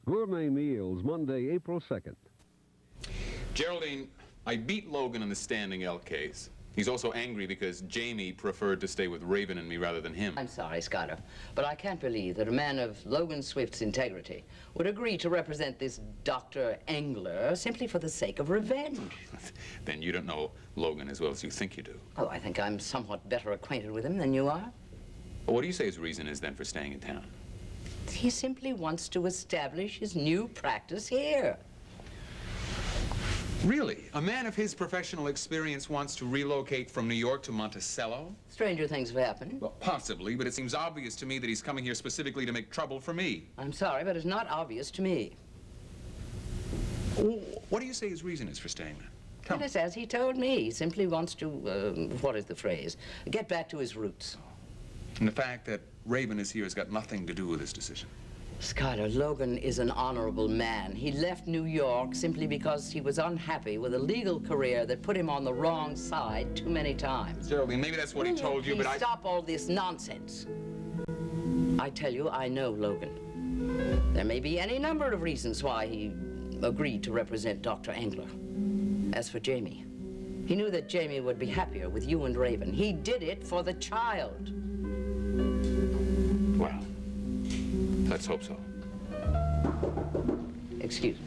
Gourmet Meals, Monday, April 2nd. Geraldine, I beat Logan in the standing L case. He's also angry because Jamie preferred to stay with Raven and me rather than him. I'm sorry, Skyler, but I can't believe that a man of Logan Swift's integrity would agree to represent this Dr. Engler simply for the sake of revenge. Then you don't know Logan as well as you think you do. Oh, I think I'm somewhat better acquainted with him than you are. Well, what do you say his reason is then for staying in town? He simply wants to establish his new practice here. Really? A man of his professional experience wants to relocate from New York to Monticello? Stranger things have happened. Well, possibly, but it seems obvious to me that he's coming here specifically to make trouble for me. I'm sorry, but it's not obvious to me. What do you say his reason is for staying there? Tell me. It is as he told me. He simply wants to, what is the phrase? Get back to his roots. And the fact that Raven is here has got nothing to do with this decision. Skyler, Logan is an honorable man. He left New York simply because he was unhappy with a legal career that put him on the wrong side too many times. Geraldine, maybe that's what he told you, but I... Stop all this nonsense. I tell you, I know Logan. There may be any number of reasons why he agreed to represent Dr. Engler. As for Jamie, he knew that Jamie would be happier with you and Raven. He did it for the child. Well, let's hope so. Excuse me.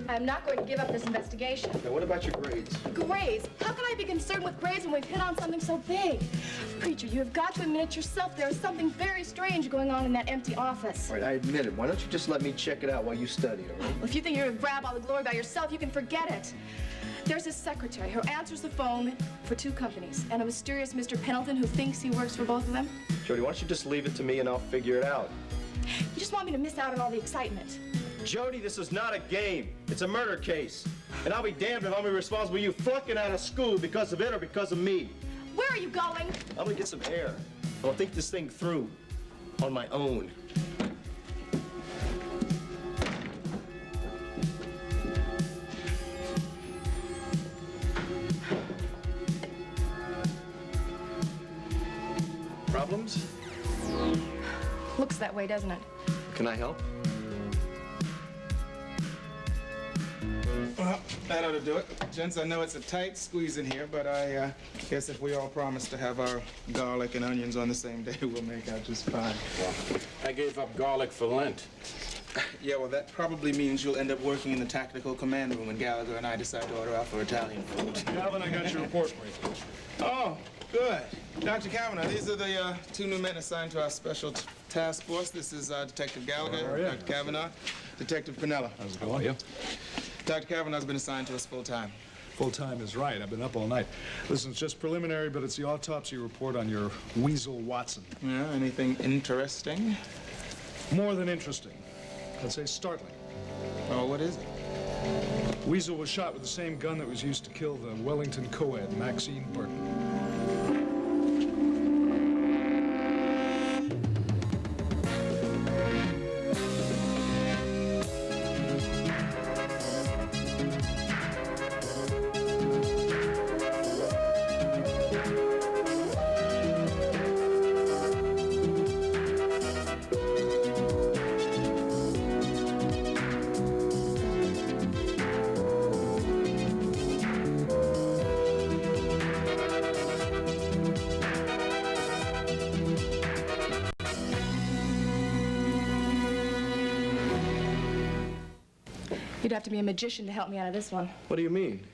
I'm not going to give up this investigation. Now, what about your grades? Grades? How can I be concerned with grades when we've hit on something so big? Preacher, you have got to admit it yourself. There is something very strange going on in that empty office. All right, I admit it. Why don't you just let me check it out while you study, all right? Well, if you think you're going to grab all the glory by yourself, you can forget it. There's his secretary who answers the phone for 2 companies, and a mysterious Mr. Pendleton who thinks he works for both of them. Jody, why don't you just leave it to me and I'll figure it out? You just want me to miss out on all the excitement. Jody, this is not a game. It's a murder case. And I'll be damned if I'll be responsible for you flunking out of school because of it or because of me. Where are you going? I'm gonna get some air. I'll think this thing through on my own. Problems? Looks that way, doesn't it? Can I help? Well, that ought to do it. Gents, I know it's a tight squeeze in here, but I guess if we all promise to have our garlic and onions on the same day, we'll make out just fine. Well, I gave up garlic for Lent. Yeah, well, that probably means you'll end up working in the tactical command room when Gallagher and I decide to order out for Italian food. Calvin, I got your report for you. Oh, good. Dr. Kavanaugh, these are the 2 new men assigned to our special task force. This is Detective Gallagher, Dr. Kavanaugh, Detective Pinella. How's it going? Dr. Kavanaugh's been assigned to us full-time. Full-time is right. I've been up all night. Listen, it's just preliminary, but it's the autopsy report on your Weasel Watson. Yeah, anything interesting? More than interesting. I'd say startling. Oh, what is it? Weasel was shot with the same gun that was used to kill the Wellington co-ed, Maxine Burton. You'd have to be a magician to help me out of this one. What do you mean?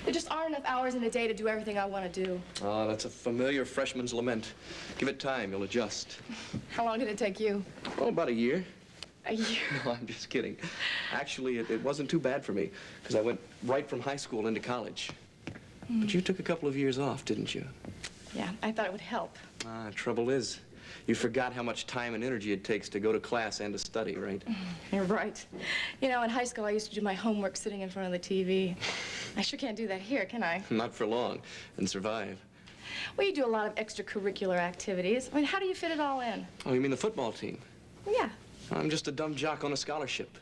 There just aren't enough hours in a day to do everything I want to do. Oh, that's a familiar freshman's lament. Give it time, you'll adjust. How long did it take you? Oh, about a year. A year? No, I'm just kidding. Actually, it wasn't too bad for me, because I went right from high school into college. But you took a couple of years off, didn't you? Yeah, I thought it would help. Trouble is, you forgot how much time and energy it takes to go to class and to study, right? You're right. You know, in high school, I used to do my homework sitting in front of the TV. I sure can't do that here, can I? Not for long, and survive. Well, you do a lot of extracurricular activities. I mean, how do you fit it all in? Oh, you mean the football team? Yeah. I'm just a dumb jock on a scholarship.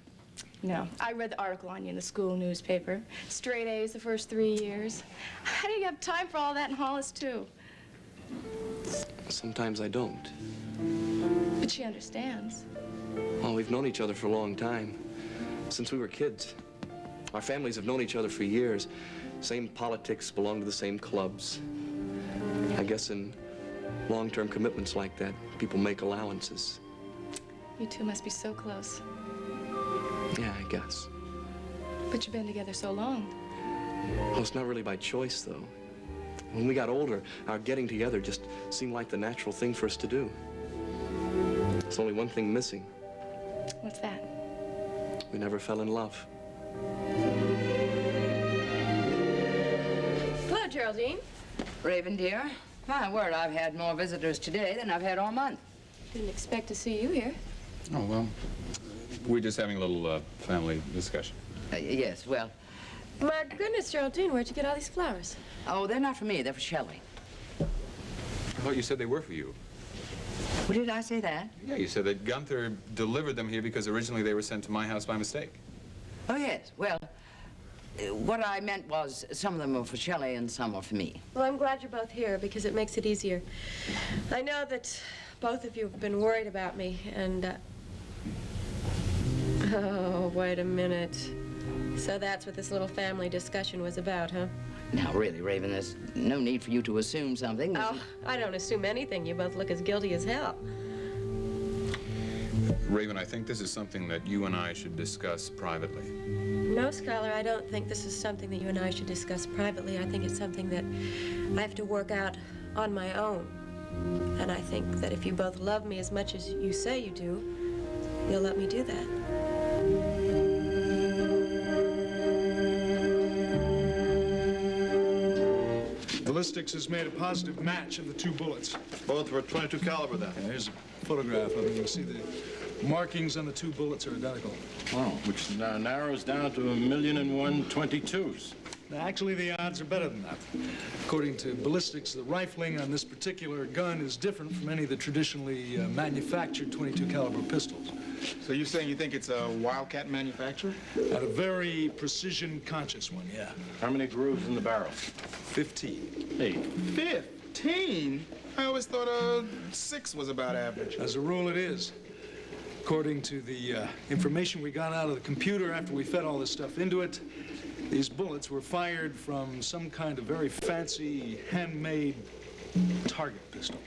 No, I read the article on you in the school newspaper. Straight A's the first 3 years. How do you have time for all that in Hollis, too? Sometimes I don't. But she understands. Well, we've known each other for a long time. Since we were kids. Our families have known each other for years. Same politics, belong to the same clubs. I guess in long-term commitments like that, people make allowances. You two must be so close. Yeah, I guess. But you've been together so long. Well, it's not really by choice, though. When we got older, our getting together just seemed like the natural thing for us to do. There's only one thing missing. What's that? We never fell in love. Hello, Geraldine. Raven, dear, my word, I've had more visitors today than I've had all month. Didn't expect to see you here. Oh, well, we're just having a little family discussion. Yes, well, My goodness, Geraldine, where'd you get all these flowers? oh, they're not for me, they're for Shelley. I thought you said they were for you. Well, did I say that? Yeah, you said that Gunther delivered them here because originally they were sent to my house by mistake. Oh, yes, well, what I meant was some of them are for Shelley and some are for me. Well, I'm glad you're both here because it makes it easier. I know that both of you have been worried about me, and, oh, wait a minute. So that's what this little family discussion was about, huh? Now, really, Raven, there's no need for you to assume something. Oh, I don't assume anything. You both look as guilty as hell. Raven, I think this is something that you and I should discuss privately. No, Skylar, I don't think this is something that you and I should discuss privately. I think it's something that I have to work out on my own. And I think that if you both love me as much as you say you do, you'll let me do that. Ballistics has made a positive match of the two bullets. Both were 22 caliber then. Yeah, here's a photograph of it. You can see the markings on the two bullets are identical. Oh, which now narrows down to 1,000,001 22s. Now, actually, the odds are better than that. According to ballistics, the rifling on this particular gun is different from any of the traditionally manufactured 22 caliber pistols. So you're saying you think it's a Wildcat manufacturer? At a very precision-conscious one, yeah. How many grooves in the barrel? 15. 8. 15? I always thought 6 was about average. As a rule, it is. According to the information we got out of the computer after we fed all this stuff into it, these bullets were fired from some kind of very fancy, handmade target pistol.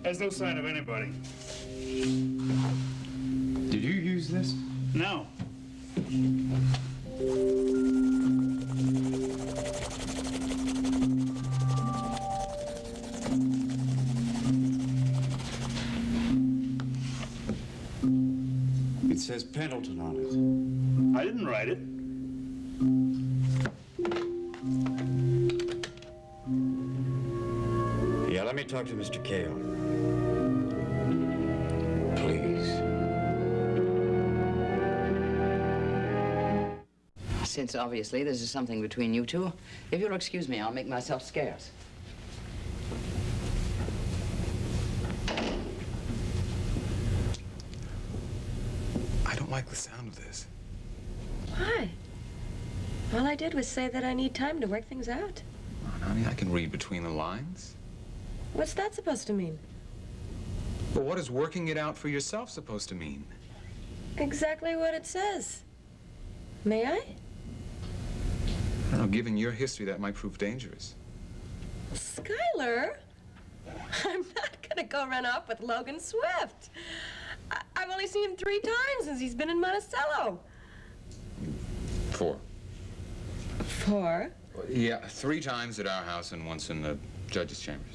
There's no sign of anybody. Did you use this? No. It says Pendleton on it. I didn't write it. Yeah, let me talk to Mr. Cale. Please. Since obviously this is something between you two, if you'll excuse me, I'll make myself scarce. I don't like the sound of this. Why? All I did was say that I need time to work things out. Honey, I can read between the lines. What's that supposed to mean? But what is working it out for yourself supposed to mean? Exactly what it says. May I? I don't know, given your history, that might prove dangerous. Skylar, I'm not gonna go run off with Logan Swift. I've only seen him 3 times since he's been in Monticello. 4. 4? Yeah, 3 times at our house and once in the judge's chambers.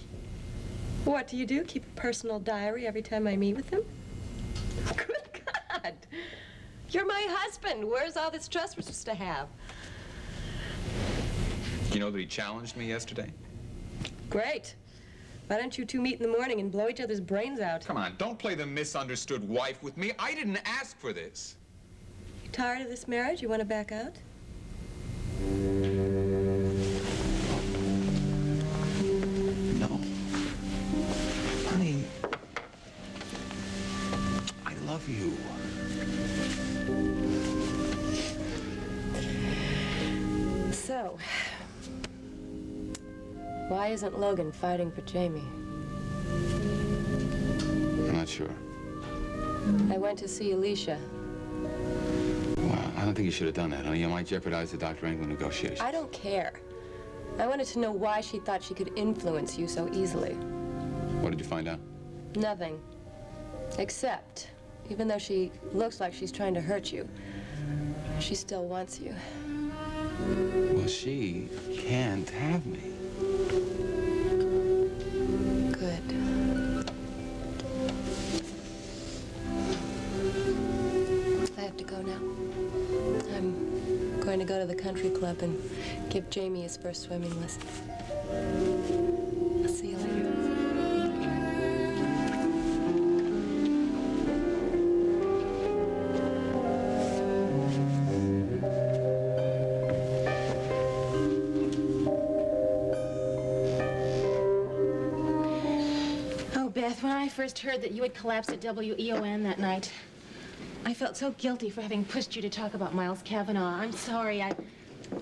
What do? Keep a personal diary every time I meet with him? Good God! You're my husband. Where's all this trust we're supposed to have? You know that he challenged me yesterday? Great. Why don't you two meet in the morning and blow each other's brains out? Come on, don't play the misunderstood wife with me. I didn't ask for this. You tired of this marriage? You want to back out? Why isn't Logan fighting for Jamie? I'm not sure. I went to see Alicia. Well, I don't think you should have done that, honey. You might jeopardize the Dr. England negotiation. I don't care. I wanted to know why she thought she could influence you so easily. What did you find out? Nothing. Except, even though she looks like she's trying to hurt you, she still wants you. Well, she can't have me. Good. I have to go now. I'm going to go to the country club and give Jamie his first swimming lesson. I'll see you later. Oh, Beth, when I first heard that you had collapsed at WEON that night, I felt so guilty for having pushed you to talk about Miles Cavanaugh. I'm sorry. I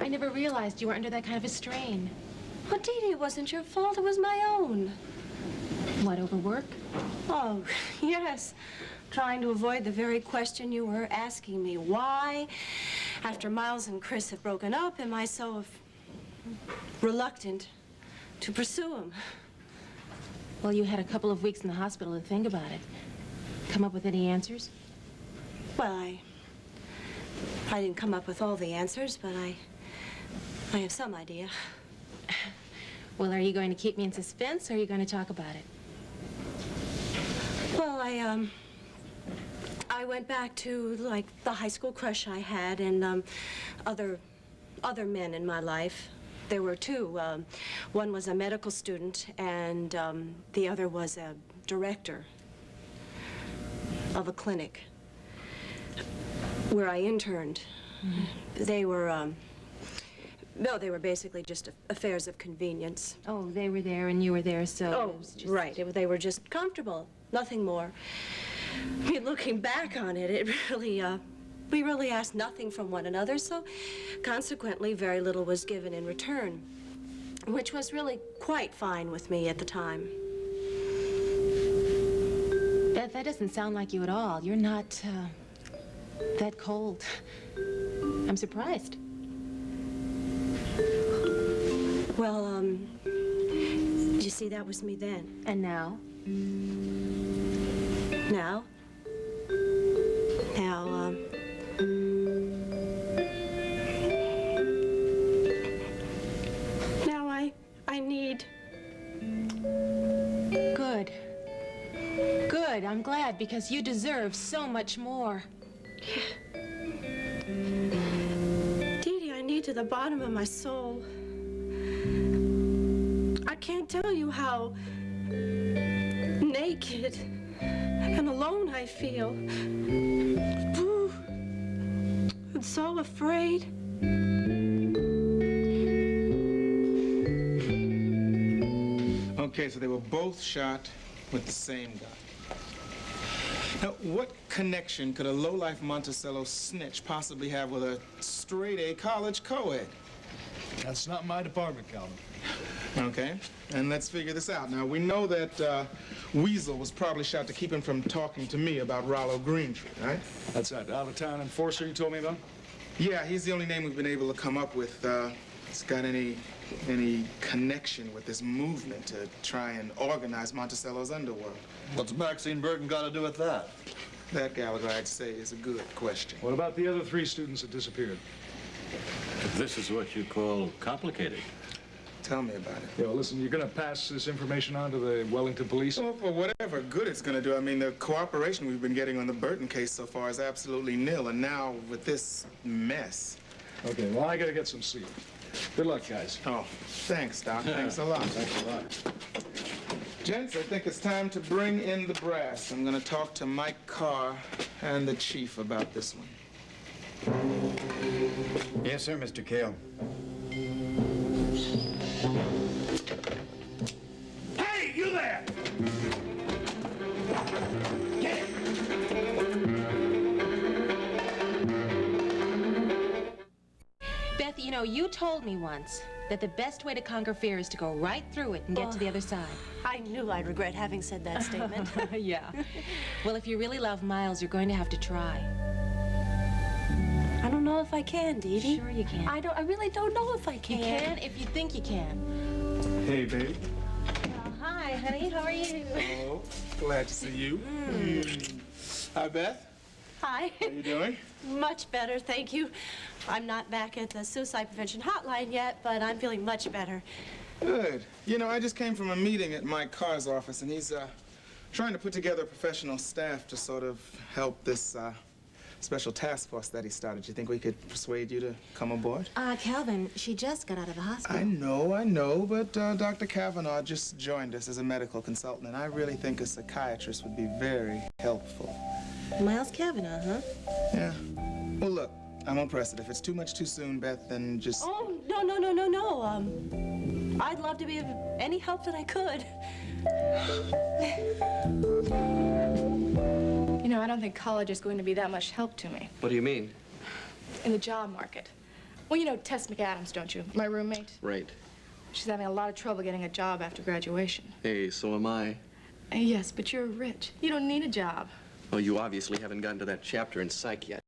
never realized you were under that kind of a strain. Well, Dee Dee, it wasn't your fault. It was my own. What, overwork? Oh, yes. Trying to avoid the very question you were asking me. Why, after Miles and Chris have broken up, am I so reluctant to pursue him? Well, you had a couple of weeks in the hospital to think about it. Come up with any answers? Well, I didn't come up with all the answers, but I have some idea. Well, are you going to keep me in suspense, or are you going to talk about it? Well, I went back to, like, the high school crush I had and other men in my life. There were two. One was a medical student, and the other was a director of a clinic where I interned. Mm-hmm. They were, no, they were basically just affairs of convenience. Oh, they were there and you were there, so it was just... Right. They were just comfortable, nothing more. I mean, looking back on it, it really, we really asked nothing from one another, so consequently, very little was given in return, which was really quite fine with me at the time. Beth, that doesn't sound like you at all. You're not, that cold. I'm surprised. Well, you see, that was me then. And now? Now, I need... Good. Good. I'm glad, because you deserve so much more. Dee Dee, I need to the bottom of my soul. I can't tell you how naked and alone I feel. Ooh, I'm so afraid. Okay, so they were both shot with the same gun. Now, what connection could a low-life Monticello snitch possibly have with a straight-A college co-ed? That's not my department, Calvin. Okay, and let's figure this out. Now, we know that Weasel was probably shot to keep him from talking to me about Rollo Greentree, right? That's that out-of-town enforcer you told me about? Yeah, he's the only name we've been able to come up with. It's got any connection with this movement to try and organize Monticello's underworld? What's Maxine Burton got to do with that? That, Gallagher, I'd say, is a good question. What about the other 3 students that disappeared? This is what you call complicated. Tell me about it. Yeah, well, listen, you're going to pass this information on to the Wellington police? Well, for whatever good it's going to do. I mean, the cooperation we've been getting on the Burton case so far is absolutely nil, and now with this mess. Okay, well, I got to get some sleep. Good luck, guys. Oh, thanks, Doc. Thanks a lot. Thanks a lot. Gents, I think it's time to bring in the brass. I'm going to talk to Mike Carr and the chief about this one. Yes, sir, Mr. Kale. Hey, you there! Get it! Beth, you know, you told me once that the best way to conquer fear is to go right through it and get to the other side. I knew I'd regret having said that statement. Yeah. Well, if you really love Miles, you're going to have to try. I don't know if I can, Dee Dee. Sure you can. I really don't know if I can. You can if you think you can. Hey, baby. Hi, honey. How are you? Oh, glad to see you. Hi, Beth. Hi. How you doing? Much better, thank you. I'm not back at the suicide prevention hotline yet, but I'm feeling much better. Good. You know, I just came from a meeting at Mike Carr's office, and he's trying to put together a professional staff to sort of help this special task force that he started. You think we could persuade you to come aboard? Calvin, she just got out of the hospital. I know, but Dr. Kavanaugh just joined us as a medical consultant, and I really think a psychiatrist would be very helpful. Miles Kavanaugh, huh? Yeah. Well, look, I won't press it. If it's too much too soon, Beth, then just... Oh, no. I'd love to be of any help that I could. You know, I don't think college is going to be that much help to me What do you mean? in the job market. Well, you know Tess McAdams, don't you? My roommate. Right. She's having a lot of trouble getting a job after graduation. Hey, so am I. Yes, but you're rich. You don't need a job. Well, you obviously haven't gotten to that chapter in psych yet.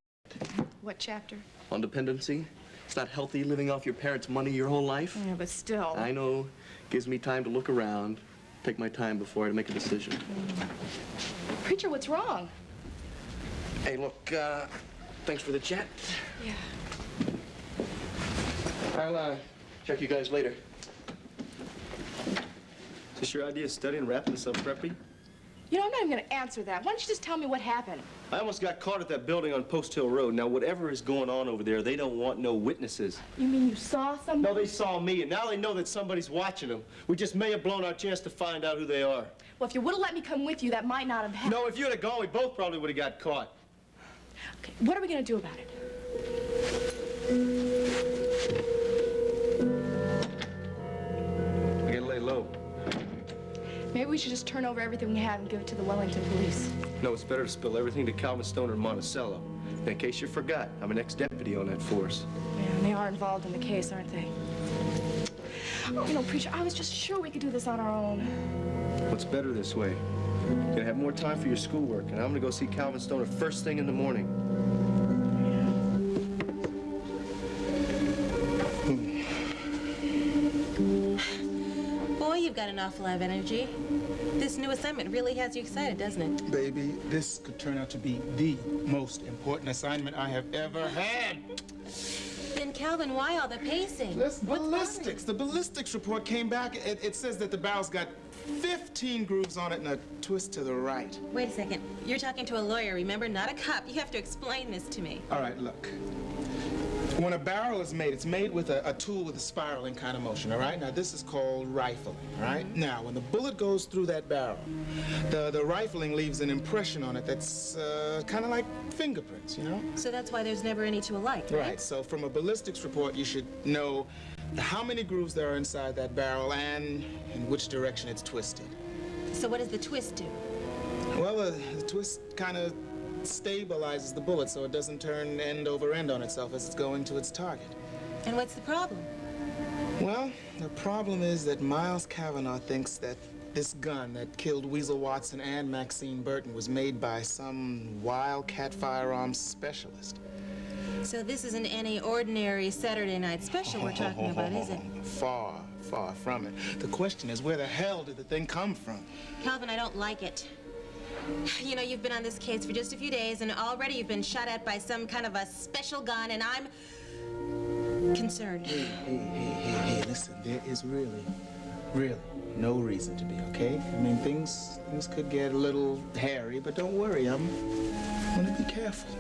What chapter? On dependency. It's not healthy living off your parents' money your whole life. Yeah, but still. I know. Gives me time to look around, take my time before I make a decision. Preacher, what's wrong? Hey, look, thanks for the chat. Yeah. I'll, check you guys later. Is this your idea of studying, wrapping this up preppy? You know, I'm not even going to answer that. Why don't you just tell me what happened? I almost got caught at that building on Post Hill Road. Now, whatever is going on over there, they don't want no witnesses. You mean you saw somebody? No, they saw me, and now they know that somebody's watching them. We just may have blown our chance to find out who they are. Well, if you would have let me come with you, that might not have happened. No, if you'd have gone, we both probably would have got caught. Okay, what are we going to do about it? We're gonna lay low. Maybe we should just turn over everything we have and give it to the Wellington police. No, it's better to spill everything to Calvin Stoner and Monticello. And in case you forgot, I'm an ex-deputy on that force. Yeah, and they are involved in the case, aren't they? Oh, you know, Preacher, I was just sure we could do this on our own. What's better this way? You're gonna have more time for your schoolwork, and I'm gonna go see Calvin Stoner first thing in the morning. Boy, you've got an awful lot of energy. This new assignment really has you excited, doesn't it? Baby, this could turn out to be the most important assignment I have ever had. Then, Calvin, why all the pacing? This ballistics. The ballistics report came back. It says that the barrel's got 15 grooves on it and a twist to the right. Wait a second. You're talking to a lawyer, remember? Not a cop. You have to explain this to me. All right, look. When a barrel is made, it's made with a tool with a spiraling kind of motion, all right? Now, this is called rifling, all right? Now, when the bullet goes through that barrel, the rifling leaves an impression on it that's kind of like fingerprints, you know? So that's why there's never any two alike, right? Right, so from a ballistics report, you should know how many grooves there are inside that barrel and in which direction it's twisted. So what does the twist do? Well, the twist kind of stabilizes the bullet so it doesn't turn end over end on itself as it's going to its target. And what's the problem? Well, the problem is that Miles Kavanaugh thinks that this gun that killed Weasel Watson and Maxine Burton was made by some wildcat firearms specialist. So this isn't any ordinary Saturday night special we're talking about, is it? Far, far from it. The question is, where the hell did the thing come from? Calvin, I don't like it. You know, you've been on this case for just a few days, and already you've been shot at by some kind of a special gun, and I'm concerned. Hey, listen, there is really no reason to be, okay? I mean, things could get a little hairy, but don't worry, I'm gonna be careful.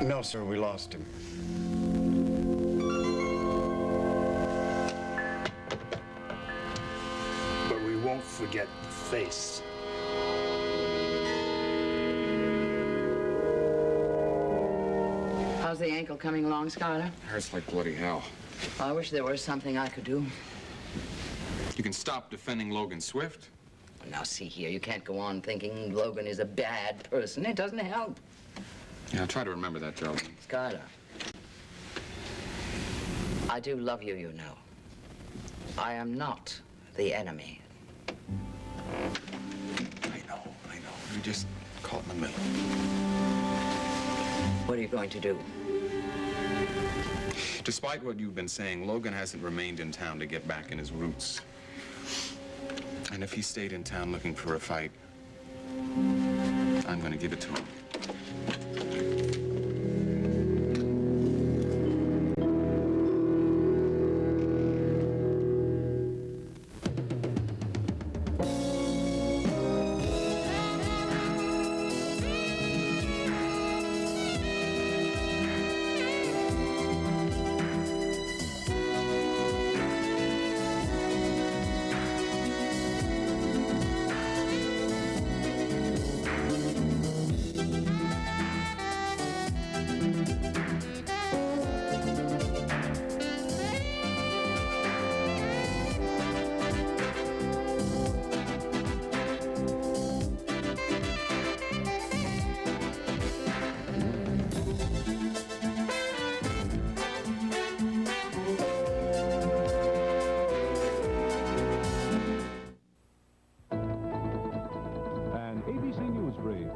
No, sir, we lost him. But we won't forget the face. How's the ankle coming along, Skylar? Hurts like bloody hell. I wish there was something I could do. You can stop defending Logan Swift. Now, see here, you can't go on thinking Logan is a bad person. It doesn't help. Yeah, I'll try to remember that, Geraldine. Skylar, I do love you, you know. I am not the enemy. I know. You just caught in the middle. What are you going to do? Despite what you've been saying, Logan hasn't remained in town to get back in his roots. And if he stayed in town looking for a fight, I'm going to give it to him.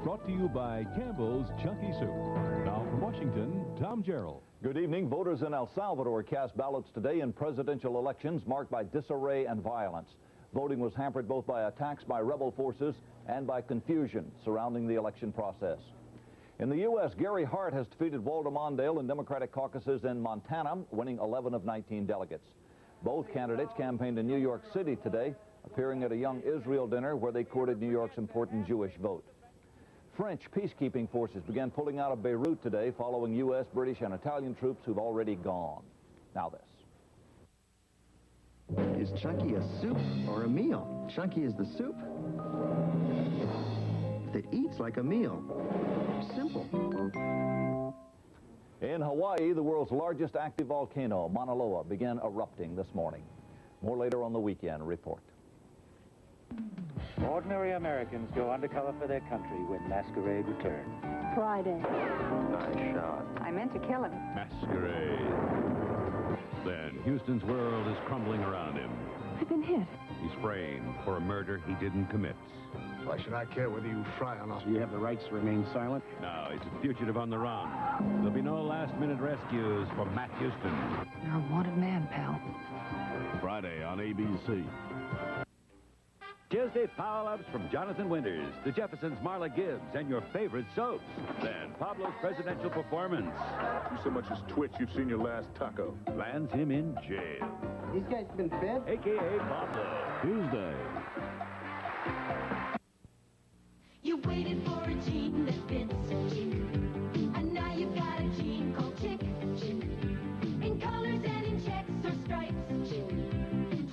Brought to you by Campbell's Chunky Soup. Now from Washington, Tom Gerald. Good evening. Voters in El Salvador cast ballots today in presidential elections marked by disarray and violence. Voting was hampered both by attacks by rebel forces and by confusion surrounding the election process. In the U.S., Gary Hart has defeated Walter Mondale in Democratic caucuses in Montana, winning 11 of 19 delegates. Both candidates campaigned in New York City today, appearing at a Young Israel dinner where they courted New York's important Jewish vote. French peacekeeping forces began pulling out of Beirut today following U.S., British, and Italian troops who've already gone. Now this. Is Chunky a soup or a meal? Chunky is the soup that eats like a meal. Simple. In Hawaii, the world's largest active volcano, Mauna Loa, began erupting this morning. More later on the weekend report. Ordinary Americans go undercover for their country when Masquerade returns. Friday. Nice shot. I meant to kill him. Masquerade. Then Houston's world is crumbling around him. I've been hit. He's framed for a murder he didn't commit. Why should I care whether you fry or not? You have the rights to remain silent? Now he's a fugitive on the run. There'll be no last-minute rescues for Matt Houston. You're a wanted man, pal. Friday on ABC. Tuesday power-ups from Jonathan Winters, the Jeffersons' Marla Gibbs, and your favorite soaps. Then Pablo's presidential performance. You so much as twitch, you've seen your last taco. Lands him in jail. These guys been fed? A.K.A. Pablo. Tuesday. You waited for a gene that fits chick, and now you've got a gene called chick. In colors and in checks or stripes.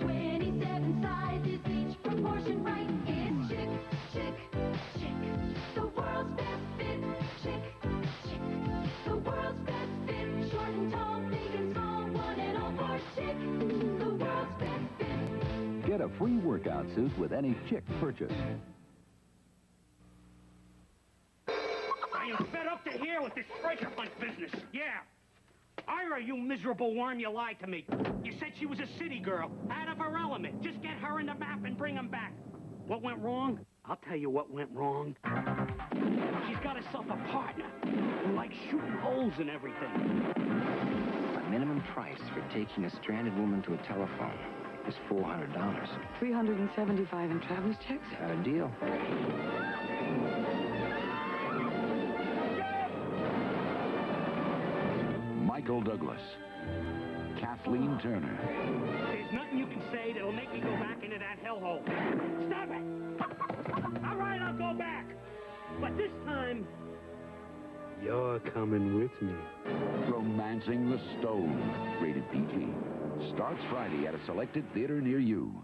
27 sizes, each proportion right. It's chick, chick, chick. The world's best fit. Chick, chick. The world's best fit. Short and tall, big and small, one and all for chick. The world's best fit. Get a free workout suit with any Chick purchase. I am fed up to here with this striker hunt business. Yeah. Ira, you miserable worm, you lied to me. You said she was a city girl, out of her element. Just get her in the map and bring them back. What went wrong? I'll tell you what went wrong. She's got herself a partner who likes shooting holes and everything. The minimum price for taking a stranded woman to a telephone is $400. $375 in traveler's checks? Got a deal. Michael Douglas, Kathleen Turner. There's nothing you can say that'll make me go back into that hellhole. Stop it! All right, I'll go back. But this time, you're coming with me. Romancing the Stone, rated PG. Starts Friday at a selected theater near you.